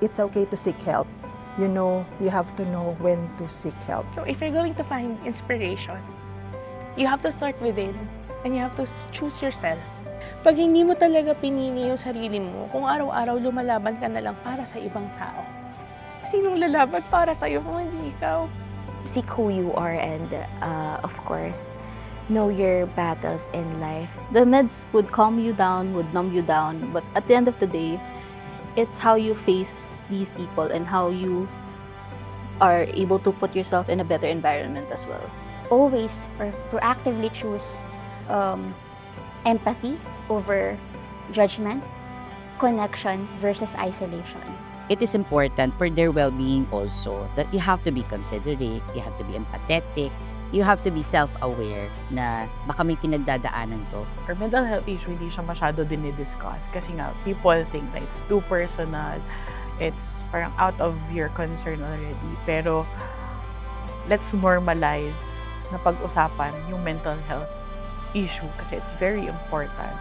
it's okay to seek help. You know, you have to know when to seek help. So if you're going to find inspiration, you have to start within and you have to choose yourself. Pag hindi mo talaga pinili yung sarili mo, kung araw-araw lumalaban ka na lang para sa ibang tao, sinong lalaban para sa'yo kung hindi ikaw? Seek who you are and, of course, know your battles in life. The meds would calm you down, would numb you down, but at the end of the day, it's how you face these people and how you are able to put yourself in a better environment as well. Always or proactively choose empathy over judgment, connection versus isolation. It is important for their well-being also that you have to be considerate, you have to be empathetic, you have to be self-aware na baka may pinagdadaanan to. Or mental health issue, hindi siya masyado dinidiscuss kasi nga people think that it's too personal, it's parang out of your concern already. Pero let's normalize na pag-usapan yung mental health issue kasi it's very important.